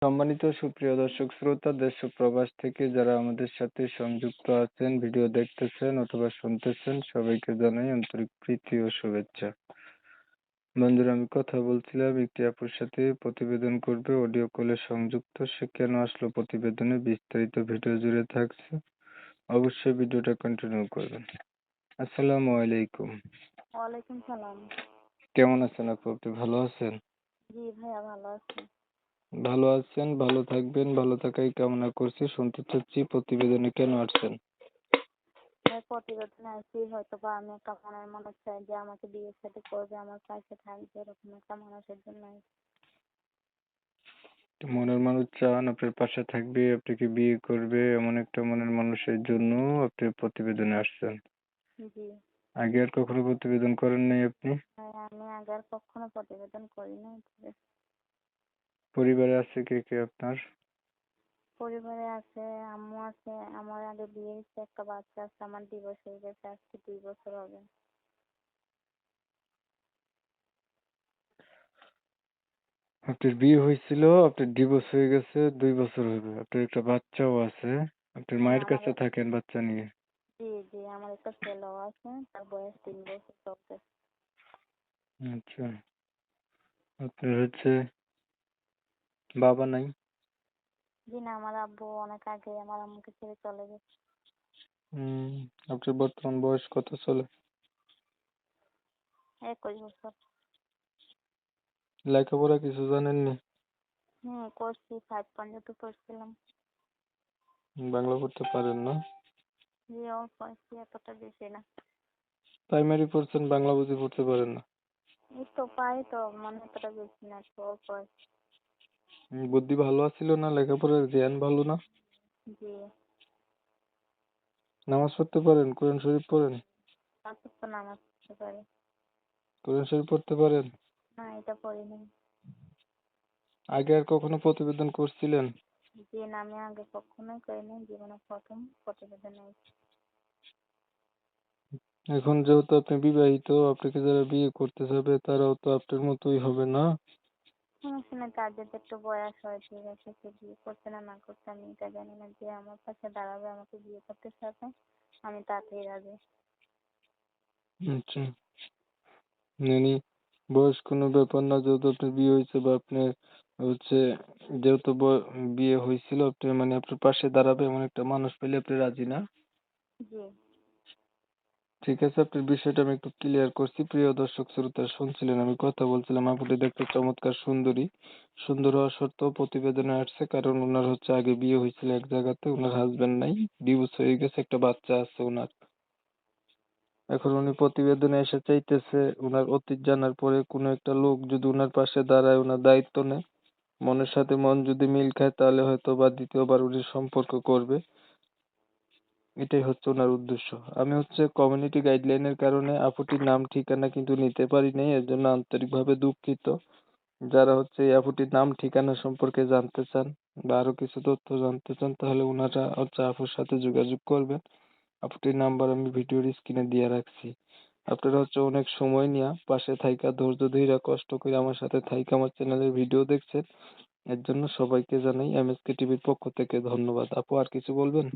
সম্মানিত সুপ্রিয় দর্শক শ্রোতা, দেশ ও প্রবাস থেকে যারা আমাদের সাথে সংযুক্ত আছেন, ভিডিও দেখতেছেন অথবা শুনতেছেন, সবাইকে জানাই আন্তরিক প্রীতি ও শুভেচ্ছা। বন্ধুরা, আমি কথা বলছিলাম একটি আপুর সাথে, প্রতিবেদন করবে, অডিও কলে সংযুক্ত। সে কেন আসলো প্রতিবেদনে, বিস্তারিত ভিডিও জুড়ে থাকছে। অবশ্যই ভিডিওটা কন্টিনিউ করবেন। আসসালামু আলাইকুম। ওয়ালাইকুম সালাম। কেমন আছেন আপু? আপনি ভালো আছেন? জি ভাইয়া, ভালো আছি। ভালো আছেন, ভালো থাকবেন, ভালো থাকাই কামনা করছি। শুনতে চাচ্ছি প্রতিবেদনে কেন আসছেন? ভাই, প্রতিবেদনে আসছি হয়তো বা আমি একটা মনের মানুষ চাই যে আমাকে বিয়ে শাদী করবে, আমার পাশে থাকবে, এরকম একটা মানুষের জন্য আসছি। মনের মানুষ চান, আপনার পাশে থাকবে, আপনাকে বিয়ে করবে, এমন একটা মনের মানুষের জন্য আপনি প্রতিবেদনে আসছেন। জি আগে আর কখনো প্রতিবেদন করেন নাই আপনি? ভাই, আমি আগে আর কখনো প্রতিবেদন করি নাই। পরিবারে আছে কে কে আপনার? পরিবারে আছে, আম্মু আছে, আমার আগে বিয়ে হয়েছে, একটা বাচ্চা আছে, আমার ডিভোর্স হয়ে গেছে, আজকে 2 বছর হবে। আপনার বিয়ে হয়েছিল, আপনার ডিভোর্স হয়ে গেছে, 2 বছর হবে, আপনার একটা বাচ্চাও আছে। আপনার হ্যাঁ, মায়ের কাছে থাকেন বাচ্চা নিয়ে? জি জি, আমার একটা ছেলেও আছে, তার বয়স 3 বছর চলছে। আচ্ছা, আপনার বাবা নাই? জি না, আমার আব্বু অনেক আগে আমার আম্মুকে ছেড়ে চলে গেছে। হম। আপনার বর্তমান বয়স কত চলে? 21 বছর। লেখাপড়া কিছু জানেননি? করছি, 5 পর্যন্ত পড়ছিলাম। বাংলা পড়তে পারেন না? জি, অল্প আছি, এতটা বেশি না। প্রাইমারি পড়ছেন, বাংলা বুঝি পড়তে পারেন না? এই তো পারি তো, মানে এতটা বেশি না, একটু অল্প আছি। বুদ্ধি ভালো আছিল না, লেখাপড়ার জ্ঞান ভালো না? জি। নামাজ পড়তে পারেন? কোরআন শরীফ পড়েন? তারপর তো নামাজ পড়তে পারি। কোরআন শরীফ পড়তে পারেন? না, এটা পড়ি নাই। আগে আর কখনো প্রতিবেদন করছিলেন? জি না, আমি আগে কখনোই করি নাই, জীবনে প্রথম প্রতিবেদন হয়েছে। এখন যেহেতু আপনি বিবাহিত, আপনাকে যারা বিয়ে করতে যাবে তারাও তো আপনার মতোই হবে না? সমস্যা নেই, তার যদি একটু বয়স হয়, ঠিক আছে, সে বিয়ে করছে না না করছে আমি এটা জানি না, যে আমার পাশে দাঁড়াবে, আমাকে বিয়ে করতে চাবে, আমি তাতেই রাজি। আচ্ছা, মানে বয়স কোনো ব্যাপার না, যেহেতু আপনার বিয়ে হয়েছে বা আপনার হচ্ছে যেহেতু বিয়ে হয়েছিল, আপনি মানে আপনার পাশে দাঁড়াবে এমন একটা মানুষ পেলে আপনি রাজি না? জি ঠিক আছে, আপনার বিষয়টা আমি একটু ক্লিয়ার করছি। প্রিয় দর্শক শ্রোতা, শুনছিলেন আমি কথা বলছিলাম, আপুটি দেখতে চমৎকার সুন্দরী। সুন্দর হওয়া সত্ত্বেও প্রতিবেদনে আসছে, কারণ ওনার আগে বিয়ে হয়েছিল এক জায়গাতে, ওনার হাজবেন্ড নাই, ডিভোর্স হয়ে গেছে, একটা বাচ্চা আছে ওনার। এখন উনি প্রতিবেদনে এসে চাইতেছে ওনার অতীত জানার পরে কোনো একটা লোক যদি ওনার পাশে দাঁড়ায়, ওনার দায়িত্ব নেয়, মনের সাথে মন যদি মিল খায়, তাহলে হয়তো বা দ্বিতীয়বার উনি সম্পর্ক করবে। এটাই ওনার উদ্দেশ্য। আমি কমিউনিটি গাইডলাইনের কারণে আপুটির নাম ঠিকানা কিন্তু নিতে পারি নাই, এর জন্য আন্তরিকভাবে দুঃখিত। যারা এই আপুটির নাম ঠিকানা সম্পর্কে জানতে চান বা আরো কিছু তথ্য জানতে চান, তাহলে ওনারা আপুর সাথে যোগাযোগ করবেন। আপুটির নাম্বার আমি ভিডিওর স্ক্রিনে দিয়ে রাখছি। আপনারা অনেক সময় নিয়ে পাশে থাইকা, ধৈর্য ধইরা, কষ্ট করে আমার সাথে থাইকা আমার চ্যানেলের ভিডিও দেখছেন। এর জন্য সবাইকে জানাই এমএসকে টিভির পক্ষ থেকে ধন্যবাদ। আপু, আর কিছু বলবেন?